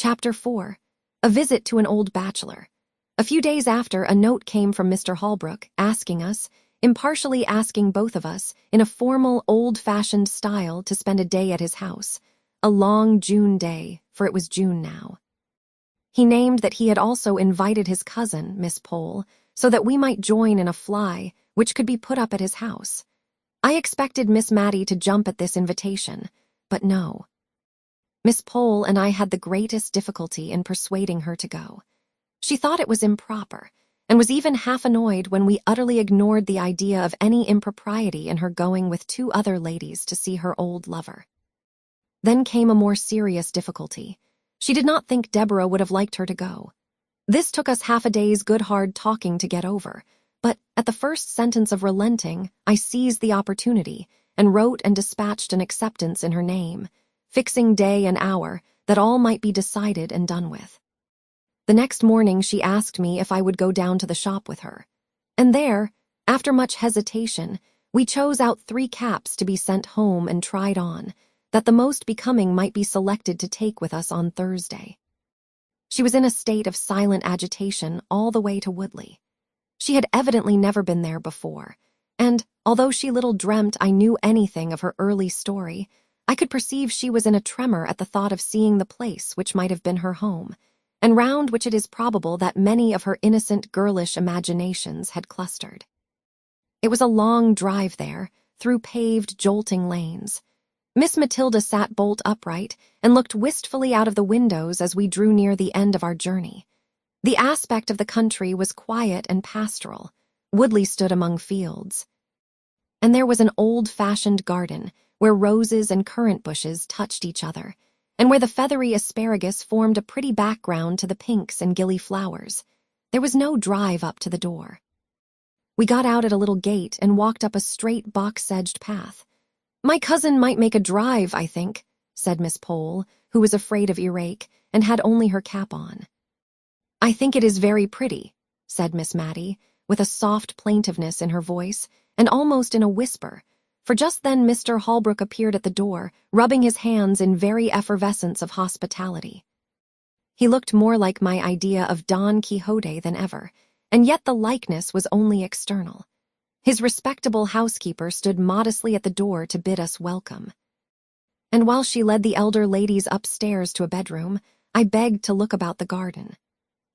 Chapter 4. A Visit to an Old Bachelor. A few days after, a note came from Mr. Holbrook asking us, impartially asking both of us, in a formal, old-fashioned style, to spend a day at his house. A long June day, for it was June now. He named that he had also invited his cousin, Miss Pole, so that we might join in a fly, which could be put up at his house. I expected Miss Mattie to jump at this invitation, but no. Miss Pole and I had the greatest difficulty in persuading her to go. She thought it was improper, and was even half annoyed when we utterly ignored the idea of any impropriety in her going with two other ladies to see her old lover. Then came a more serious difficulty. She did not think Deborah would have liked her to go. This took us half a day's good hard talking to get over, but at the first sentence of relenting, I seized the opportunity and wrote and dispatched an acceptance in her name, fixing day and hour, that all might be decided and done with. The next morning she asked me if I would go down to the shop with her. And there, after much hesitation, we chose out 3 caps to be sent home and tried on, that the most becoming might be selected to take with us on Thursday. She was in a state of silent agitation all the way to Woodley. She had evidently never been there before, and, although she little dreamt I knew anything of her early story, I could perceive she was in a tremor at the thought of seeing the place which might have been her home, and round which it is probable that many of her innocent girlish imaginations had clustered. It was a long drive there, through paved, jolting lanes. Miss Matilda sat bolt upright and looked wistfully out of the windows as we drew near the end of our journey. The aspect of the country was quiet and pastoral. Woodley stood among fields. And there was an old-fashioned garden, where roses and currant bushes touched each other, and where the feathery asparagus formed a pretty background to the pinks and gilly flowers. There was no drive up to the door. We got out at a little gate and walked up a straight box-edged path. "My cousin might make a drive, I think," said Miss Pole, who was afraid of earache and had only her cap on. "I think it is very pretty," said Miss Mattie, with a soft plaintiveness in her voice, and almost in a whisper, for just then Mr. Holbrook appeared at the door, rubbing his hands in very effervescence of hospitality. He looked more like my idea of Don Quixote than ever, and yet the likeness was only external. His respectable housekeeper stood modestly at the door to bid us welcome. And while she led the elder ladies upstairs to a bedroom, I begged to look about the garden.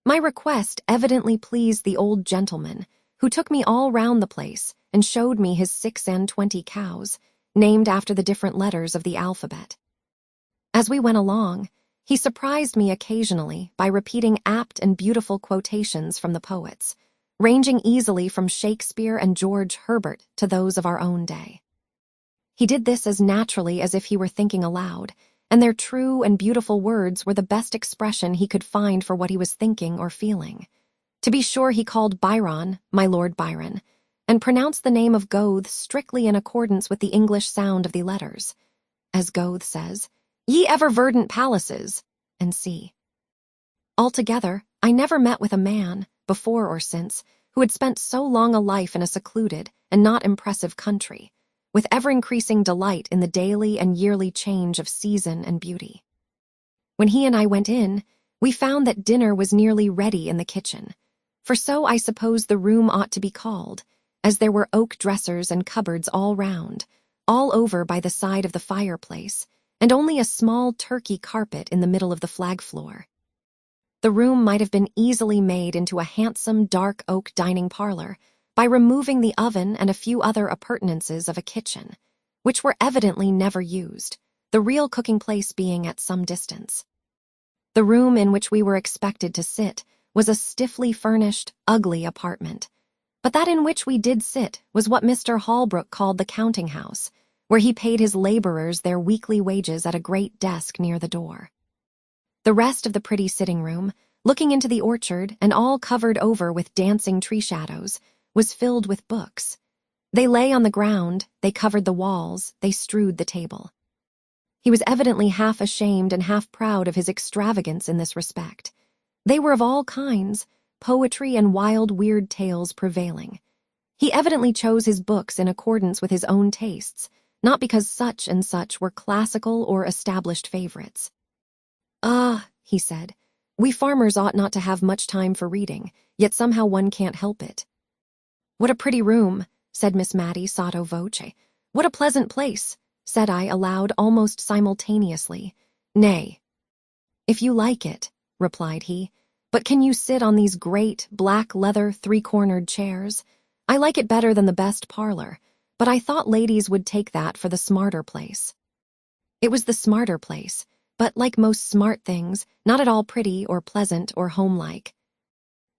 My request evidently pleased the old gentleman, who took me all round the place and showed me his 26 cows, named after the different letters of the alphabet. As we went along, he surprised me occasionally by repeating apt and beautiful quotations from the poets, ranging easily from Shakespeare and George Herbert to those of our own day. He did this as naturally as if he were thinking aloud, and their true and beautiful words were the best expression he could find for what he was thinking or feeling. To be sure, he called Byron, my Lord Byron, and pronounced the name of Goethe strictly in accordance with the English sound of the letters. As Goethe says, "Ye ever verdant palaces," and see. Altogether, I never met with a man, before or since, who had spent so long a life in a secluded and not impressive country, with ever-increasing delight in the daily and yearly change of season and beauty. When he and I went in, we found that dinner was nearly ready in the kitchen, for so I suppose the room ought to be called, as there were oak dressers and cupboards all round, all over by the side of the fireplace, and only a small Turkey carpet in the middle of the flag floor. The room might have been easily made into a handsome dark oak dining parlor by removing the oven and a few other appurtenances of a kitchen, which were evidently never used, the real cooking place being at some distance. The room in which we were expected to sit was a stiffly furnished, ugly apartment, but that in which we did sit was what Mr. Holbrook called the counting house, where he paid his laborers their weekly wages at a great desk near the door. The rest of the pretty sitting room, looking into the orchard and all covered over with dancing tree shadows, was filled with books. They lay on the ground, they covered the walls, they strewed the table. He was evidently half ashamed and half proud of his extravagance in this respect. They were of all kinds, poetry and wild, weird tales prevailing. He evidently chose his books in accordance with his own tastes, not because such and such were classical or established favorites. "Ah," he said. "We farmers ought not to have much time for reading, yet somehow one can't help it." "What a pretty room," said Miss Mattie sotto voce. "What a pleasant place," said I aloud almost simultaneously. "Nay, if you like it," replied he. "But can you sit on these great, black leather, three-cornered chairs? I like it better than the best parlor, but I thought ladies would take that for the smarter place." It was the smarter place, but like most smart things, not at all pretty or pleasant or homelike.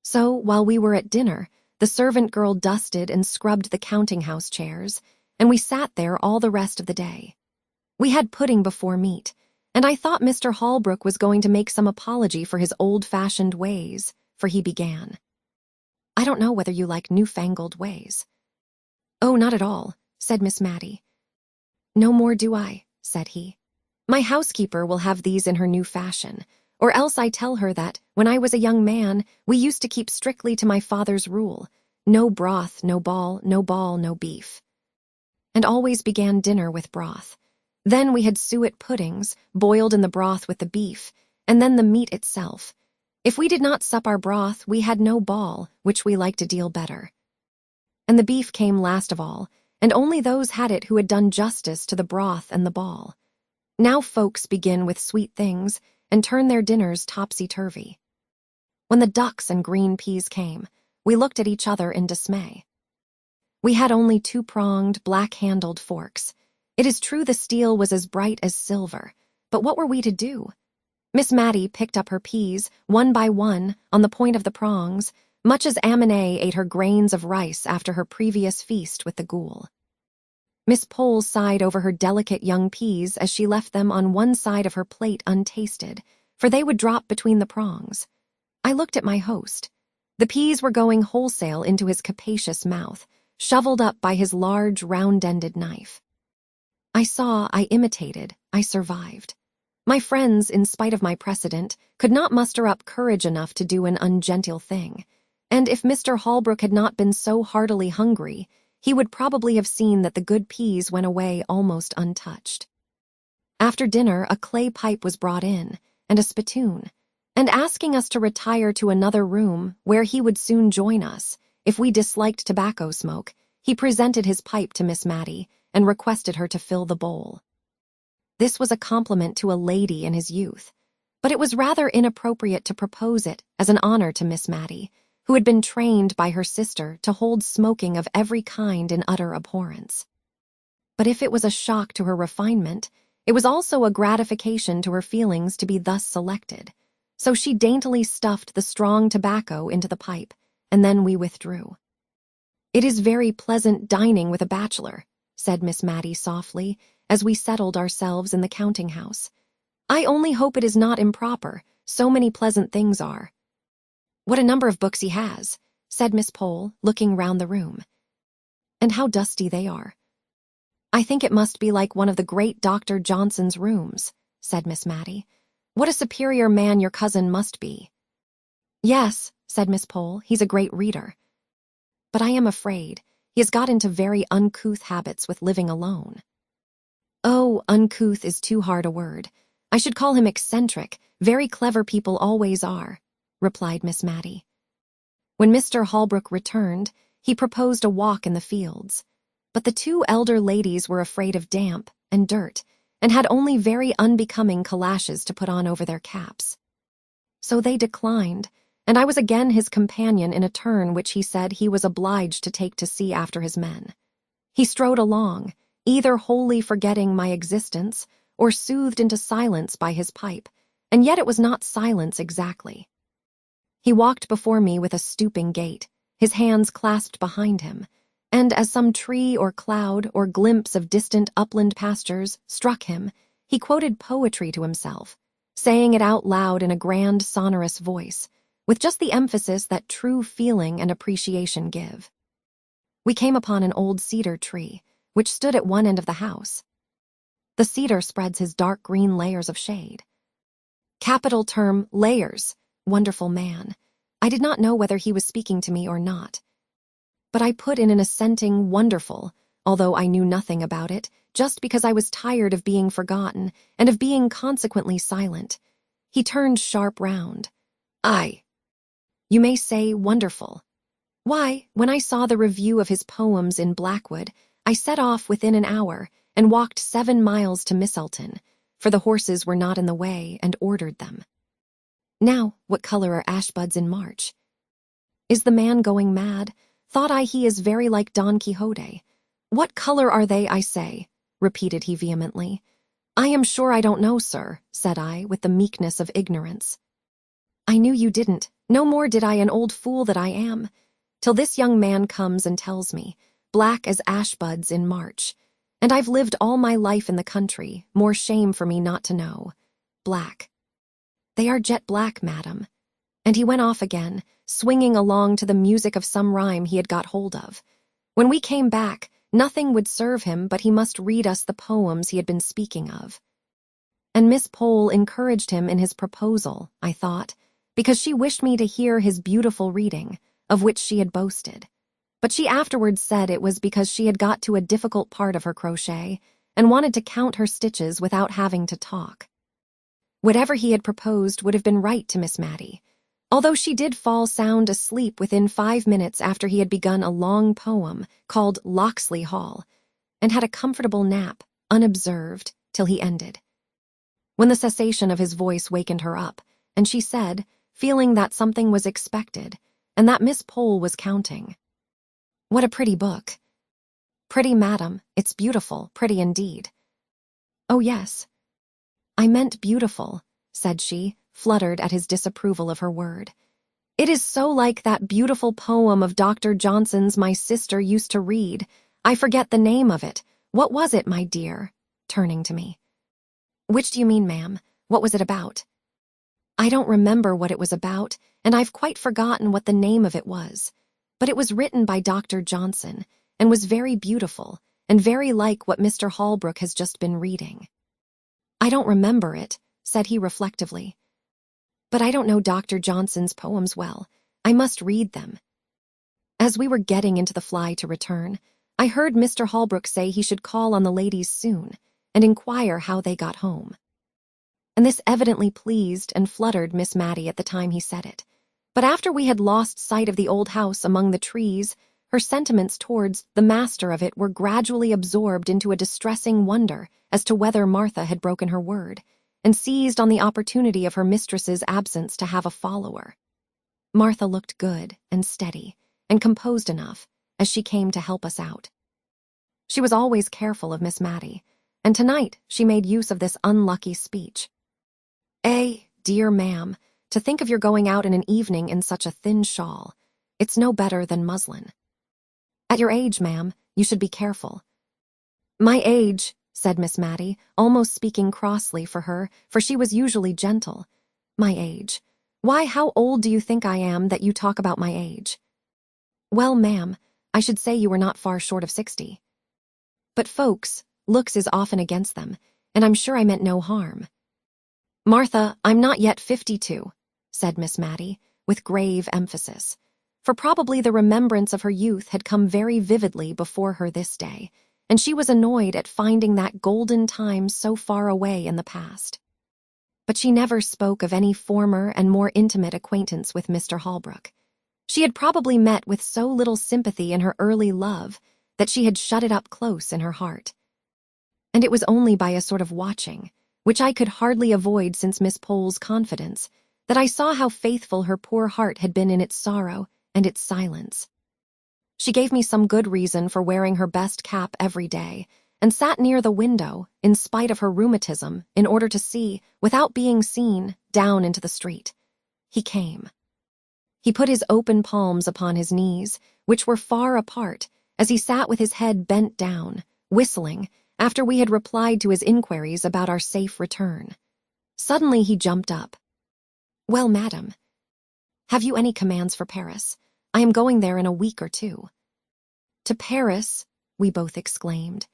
So, while we were at dinner, the servant girl dusted and scrubbed the counting-house chairs, and we sat there all the rest of the day. We had pudding before meat, and I thought Mr. Holbrook was going to make some apology for his old-fashioned ways, for he began. "I don't know whether you like newfangled ways." "Oh, not at all," said Miss Mattie. "No more do I," said he. "My housekeeper will have these in her new fashion, or else I tell her that, when I was a young man, we used to keep strictly to my father's rule, no broth, no ball, no beef. And always began dinner with broth. Then we had suet puddings, boiled in the broth with the beef, and then the meat itself. If we did not sup our broth, we had no ball, which we liked a deal better. And the beef came last of all, and only those had it who had done justice to the broth and the ball. Now folks begin with sweet things, and turn their dinners topsy-turvy. When the ducks and green peas came, we looked at each other in dismay. We had only two-pronged, black-handled forks. It is true the steel was as bright as silver, but what were we to do? Miss Mattie picked up her peas, one by one, on the point of the prongs, much as Amine ate her grains of rice after her previous feast with the ghoul. Miss Pole sighed over her delicate young peas as she left them on one side of her plate untasted, for they would drop between the prongs. I looked at my host. The peas were going wholesale into his capacious mouth, shoveled up by his large, round-ended knife. I saw, I imitated, I survived. My friends, in spite of my precedent, could not muster up courage enough to do an ungenteel thing, and if Mr. Holbrook had not been so heartily hungry, he would probably have seen that the good peas went away almost untouched. After dinner, a clay pipe was brought in, and a spittoon, and asking us to retire to another room where he would soon join us, if we disliked tobacco smoke, he presented his pipe to Miss Mattie and requested her to fill the bowl. This was a compliment to a lady in his youth, but it was rather inappropriate to propose it as an honor to Miss Mattie, who had been trained by her sister to hold smoking of every kind in utter abhorrence. But if it was a shock to her refinement, it was also a gratification to her feelings to be thus selected, so she daintily stuffed the strong tobacco into the pipe, and then we withdrew. "It is very pleasant dining with a bachelor," said Miss Mattie softly, as we settled ourselves in the counting-house. "I only hope it is not improper, so many pleasant things are." "What a number of books he has," said Miss Pole, looking round the room. "And how dusty they are." "I think it must be like one of the great Dr. Johnson's rooms," said Miss Mattie. "What a superior man your cousin must be." "Yes," said Miss Pole, "he's a great reader. But I am afraid he has got into very uncouth habits with living alone." "Oh, uncouth is too hard a word. I should call him eccentric. Very clever people always are," replied Miss Mattie. When Mr. Holbrook returned, he proposed a walk in the fields, but the two elder ladies were afraid of damp and dirt, and had only very unbecoming calashes to put on over their caps. So they declined, and I was again his companion in a turn which he said he was obliged to take to see after his men. He strode along, either wholly forgetting my existence or soothed into silence by his pipe, and yet it was not silence exactly. He walked before me with a stooping gait, his hands clasped behind him, and as some tree or cloud or glimpse of distant upland pastures struck him, he quoted poetry to himself, saying it out loud in a grand sonorous voice, with just the emphasis that true feeling and appreciation give. We came upon an old cedar tree, which stood at one end of the house. The cedar spreads his dark green layers of shade. Capital term, layers, wonderful man. I did not know whether he was speaking to me or not, but I put in an assenting wonderful, although I knew nothing about it, just because I was tired of being forgotten and of being consequently silent. He turned sharp round. "Aye. You may say wonderful. Why, when I saw the review of his poems in Blackwood, I set off within an hour and walked 7 miles to Misselton, for the horses were not in the way, and ordered them. Now, what color are ashbuds in March? Is the man going mad? Thought I he is very like Don Quixote. What color are they, I say?" repeated he vehemently. "I am sure I don't know, sir," said I, with the meekness of ignorance. "I knew you didn't. No more did I, an old fool that I am, till this young man comes and tells me, black as ashbuds in March. And I've lived all my life in the country, more shame for me not to know. Black. They are jet black, madam." And he went off again, swinging along to the music of some rhyme he had got hold of. When we came back, nothing would serve him but he must read us the poems he had been speaking of. And Miss Pole encouraged him in his proposal, I thought, because she wished me to hear his beautiful reading, of which she had boasted. But she afterwards said it was because she had got to a difficult part of her crochet and wanted to count her stitches without having to talk. Whatever he had proposed would have been right to Miss Matty, although she did fall sound asleep within 5 minutes after he had begun a long poem called Locksley Hall, and had a comfortable nap, unobserved, till he ended. When the cessation of his voice wakened her up, and she said, feeling that something was expected, and that Miss Pole was counting, "What a pretty book." "Pretty, madam, it's beautiful, pretty indeed." "Oh, yes. I meant beautiful," said she, fluttered at his disapproval of her word. "It is so like that beautiful poem of Dr. Johnson's my sister used to read. I forget the name of it. What was it, my dear?" turning to me. "Which do you mean, ma'am? What was it about?" "I don't remember what it was about, and I've quite forgotten what the name of it was. But it was written by Dr. Johnson, and was very beautiful, and very like what Mr. Holbrook has just been reading." "I don't remember it," said he reflectively. "But I don't know Dr. Johnson's poems well. I must read them." As we were getting into the fly to return, I heard Mr. Holbrook say he should call on the ladies soon, and inquire how they got home. And this evidently pleased and fluttered Miss Matty at the time he said it. But after we had lost sight of the old house among the trees, her sentiments towards the master of it were gradually absorbed into a distressing wonder as to whether Martha had broken her word, and seized on the opportunity of her mistress's absence to have a follower. Martha looked good and steady and composed enough as she came to help us out. She was always careful of Miss Matty, and tonight she made use of this unlucky speech. Dear ma'am, to think of your going out in an evening in such a thin shawl. It's no better than muslin. At your age, ma'am, you should be careful." "My age," said Miss Matty, almost speaking crossly for her, for she was usually gentle. "My age. Why, how old do you think I am that you talk about my age?" "Well, ma'am, I should say you were not far short of 60. But folks, looks is often against them, and I'm sure I meant no harm." "Martha, I'm not yet 52, said Miss Matty, with grave emphasis, for probably the remembrance of her youth had come very vividly before her this day, and she was annoyed at finding that golden time so far away in the past. But she never spoke of any former and more intimate acquaintance with Mr. Holbrook. She had probably met with so little sympathy in her early love that she had shut it up close in her heart. And it was only by a sort of watching, which I could hardly avoid since Miss Pole's confidence, that I saw how faithful her poor heart had been in its sorrow and its silence. She gave me some good reason for wearing her best cap every day, and sat near the window, in spite of her rheumatism, in order to see, without being seen, down into the street. He came. He put his open palms upon his knees, which were far apart, as he sat with his head bent down, whistling, after we had replied to his inquiries about our safe return. Suddenly he jumped up. "Well, madam, have you any commands for Paris? I am going there in a week or 2. "To Paris?" we both exclaimed.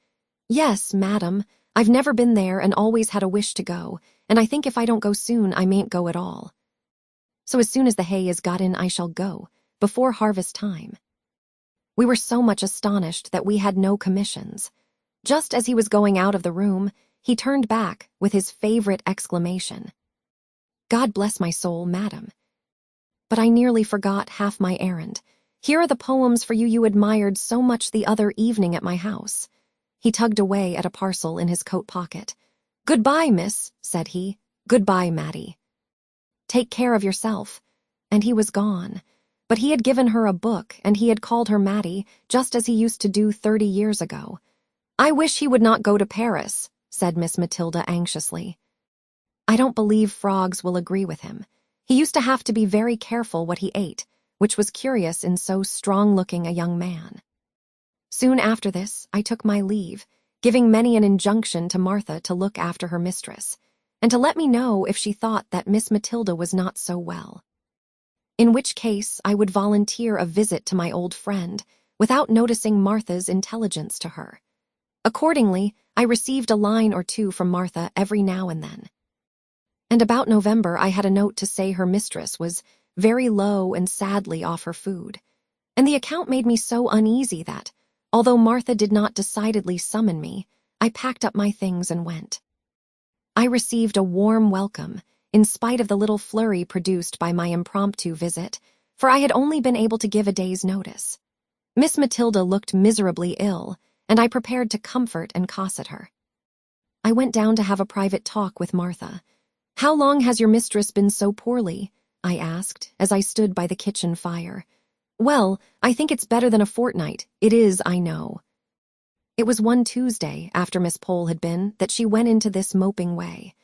"Yes, madam, I've never been there and always had a wish to go, and I think if I don't go soon I mayn't go at all. So as soon as the hay is got in I shall go, before harvest time." We were so much astonished that we had no commissions. Just as he was going out of the room, he turned back with his favorite exclamation. God bless my soul, madam. But I nearly forgot half my errand. Here are the poems for you admired so much the other evening at my house. He tugged away at a parcel in his coat pocket. Goodbye, miss, said he. Goodbye, Mattie. Take care of yourself. And he was gone. But he had given her a book, and he had called her Mattie, just as he used to do 30 years ago. I wish he would not go to Paris, said Miss Matilda anxiously. I don't believe frogs will agree with him. He used to have to be very careful what he ate, which was curious in so strong-looking a young man. Soon after this, I took my leave, giving many an injunction to Martha to look after her mistress, and to let me know if she thought that Miss Matilda was not so well. In which case, I would volunteer a visit to my old friend, without noticing Martha's intelligence to her. Accordingly, I received a line or two from Martha every now and then. And about November, I had a note to say her mistress was very low and sadly off her food. And the account made me so uneasy that, although Martha did not decidedly summon me, I packed up my things and went. I received a warm welcome, in spite of the little flurry produced by my impromptu visit, for I had only been able to give a day's notice. Miss Matilda looked miserably ill, and I prepared to comfort and cosset her. I went down to have a private talk with Martha. How long has your mistress been so poorly? I asked, as I stood by the kitchen fire. Well, I think it's better than a fortnight. It is, I know. It was one Tuesday, after Miss Pole had been, that she went into this moping way.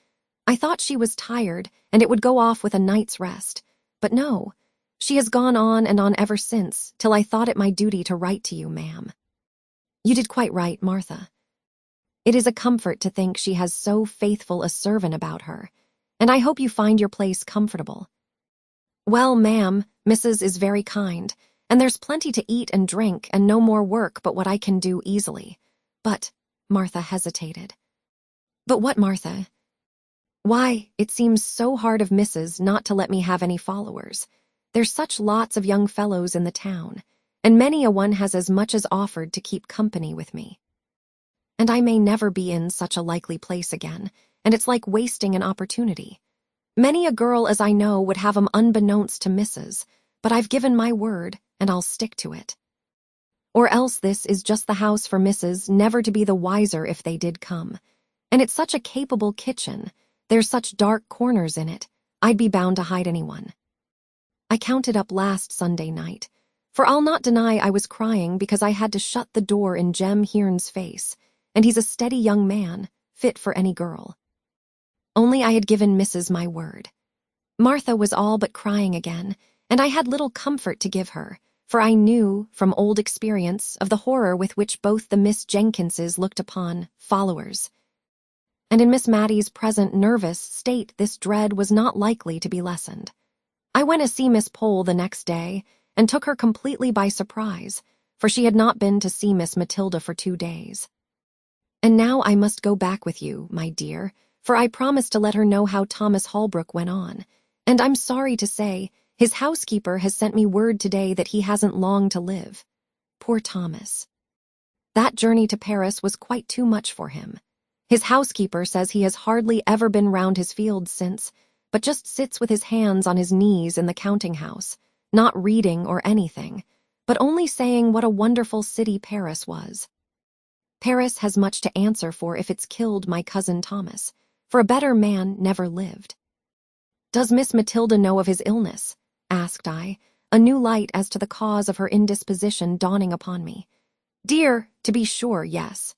I thought she was tired, and it would go off with a night's rest. But no, she has gone on and on ever since, till I thought it my duty to write to you, ma'am. You did quite right, Martha. It is a comfort to think she has so faithful a servant about her, and I hope you find your place comfortable. Well, ma'am, Mrs. is very kind, and there's plenty to eat and drink and no more work but what I can do easily. But, Martha hesitated. But what, Martha? Why, it seems so hard of Mrs. not to let me have any followers. There's such lots of young fellows in the town, and many a one has as much as offered to keep company with me. And I may never be in such a likely place again, and it's like wasting an opportunity. Many a girl as I know would have 'em unbeknownst to Mrs., but I've given my word, and I'll stick to it. Or else this is just the house for Mrs. never to be the wiser if they did come. And it's such a capable kitchen, there's such dark corners in it, I'd be bound to hide anyone. I counted up last Sunday night, for I'll not deny I was crying because I had to shut the door in Jem Hearn's face, and he's a steady young man, fit for any girl. Only I had given Mrs. my word. Martha was all but crying again, and I had little comfort to give her, for I knew, from old experience, of the horror with which both the Miss Jenkinses looked upon followers. And in Miss Mattie's present nervous state this dread was not likely to be lessened. I went to see Miss Pole the next day, and took her completely by surprise, for she had not been to see Miss Matilda for 2 days. And now I must go back with you, my dear, for I promised to let her know how Thomas Holbrook went on, and I'm sorry to say his housekeeper has sent me word today that he hasn't long to live. Poor Thomas. That journey to Paris was quite too much for him. His housekeeper says he has hardly ever been round his fields since, but just sits with his hands on his knees in the counting-house, not reading or anything, but only saying what a wonderful city Paris was. Paris has much to answer for if it's killed my cousin Thomas, for a better man never lived. Does Miss Matilda know of his illness? Asked I, a new light as to the cause of her indisposition dawning upon me. Dear, to be sure, yes.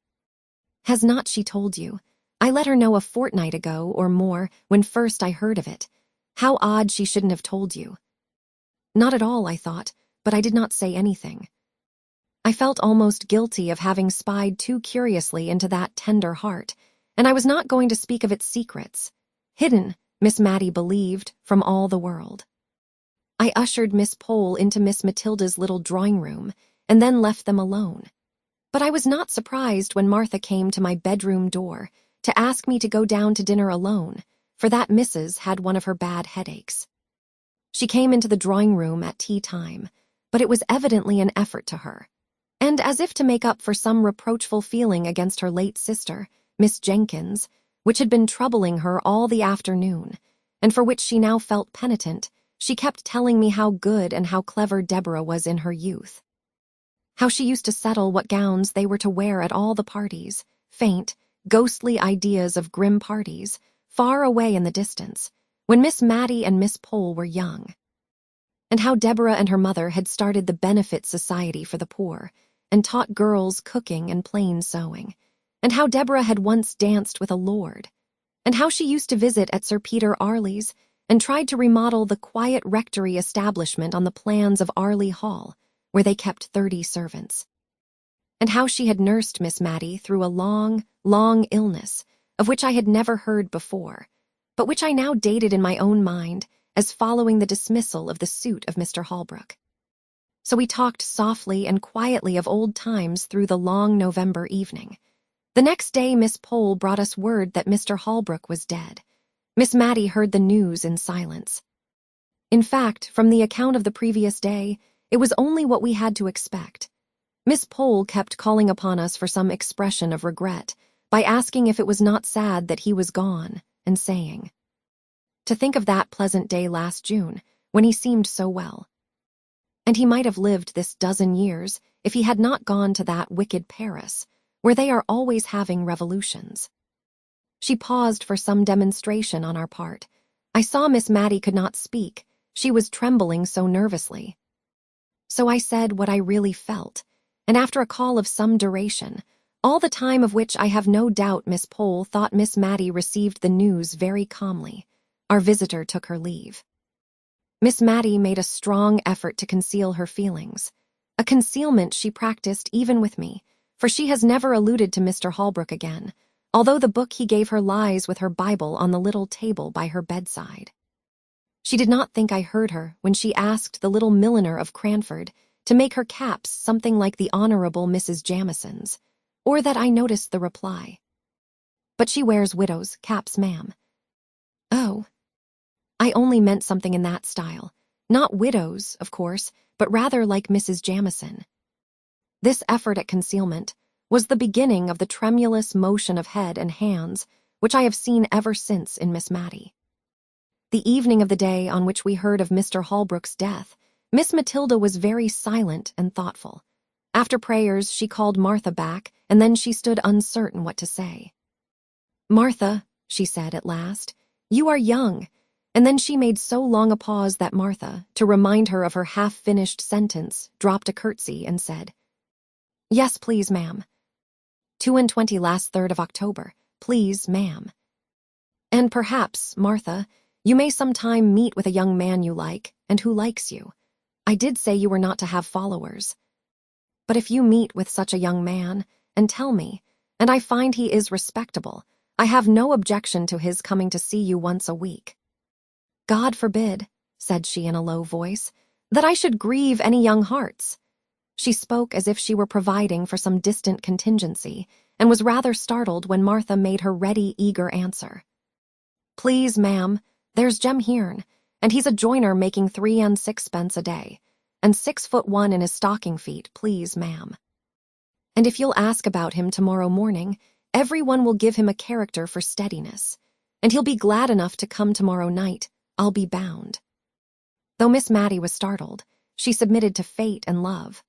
Has not she told you? I let her know a fortnight ago or more when first I heard of it. How odd she shouldn't have told you. Not at all, I thought, but I did not say anything. I felt almost guilty of having spied too curiously into that tender heart, and I was not going to speak of its secrets, hidden, Miss Mattie believed, from all the world. I ushered Miss Pole into Miss Matilda's little drawing-room, and then left them alone. But I was not surprised when Martha came to my bedroom door to ask me to go down to dinner alone, for that Mrs. had one of her bad headaches. She came into the drawing-room at tea-time, but it was evidently an effort to her, and as if to make up for some reproachful feeling against her late sister, Miss Jenkins, which had been troubling her all the afternoon, and for which she now felt penitent, she kept telling me how good and how clever Deborah was in her youth. How she used to settle what gowns they were to wear at all the parties, faint, ghostly ideas of grim parties, far away in the distance, when Miss Mattie and Miss Pole were young. And how Deborah and her mother had started the Benefit Society for the Poor, and taught girls cooking and plain sewing, and how Deborah had once danced with a lord, and how she used to visit at Sir Peter Arley's and tried to remodel the quiet rectory establishment on the plans of Arley Hall, where they kept 30 servants. And how she had nursed Miss Mattie through a long, long illness, of which I had never heard before, but which I now dated in my own mind as following the dismissal of the suit of Mr. Holbrook. So we talked softly and quietly of old times through the long November evening. The next day Miss Pole brought us word that Mr. Holbrook was dead. Miss Mattie heard the news in silence. In fact, from the account of the previous day, it was only what we had to expect. Miss Pole kept calling upon us for some expression of regret by asking if it was not sad that he was gone, and saying, "To think of that pleasant day last June, when he seemed so well. And he might have lived this dozen years if he had not gone to that wicked Paris, where they are always having revolutions." She paused for some demonstration on our part. I saw Miss Mattie could not speak. She was trembling so nervously. So I said what I really felt, and after a call of some duration, all the time of which I have no doubt Miss Pole thought Miss Mattie received the news very calmly, our visitor took her leave. Miss Mattie made a strong effort to conceal her feelings, a concealment she practiced even with me, for she has never alluded to Mr. Holbrook again, although the book he gave her lies with her Bible on the little table by her bedside. She did not think I heard her when she asked the little milliner of Cranford to make her caps something like the Honorable Mrs. Jamison's, or that I noticed the reply. "But she wears widows' caps, ma'am." "Oh, I only meant something in that style. Not widows, of course, but rather like Mrs. Jamison." This effort at concealment was the beginning of the tremulous motion of head and hands which I have seen ever since in Miss Mattie. The evening of the day on which we heard of Mr. Holbrook's death, Miss Matilda was very silent and thoughtful. After prayers, she called Martha back, and then she stood uncertain what to say. "Martha," she said at last, "you are young." And then she made so long a pause that Martha, to remind her of her half-finished sentence, dropped a curtsy and said, "Yes, please, ma'am." 22 last 3rd of October. Please, ma'am. "And perhaps, Martha, you may sometime meet with a young man you like, and who likes you. I did say you were not to have followers. But if you meet with such a young man, and tell me, and I find he is respectable, I have no objection to his coming to see you once a week." "God forbid," said she in a low voice, "that I should grieve any young hearts." She spoke as if she were providing for some distant contingency, and was rather startled when Martha made her ready, eager answer. "Please, ma'am, there's Jem Hearn, and he's a joiner making 3 and 6pence a day, and 6'1" in his stocking feet, please, ma'am. And if you'll ask about him tomorrow morning, everyone will give him a character for steadiness, and he'll be glad enough to come tomorrow night, I'll be bound." Though Miss Mattie was startled, she submitted to fate and love.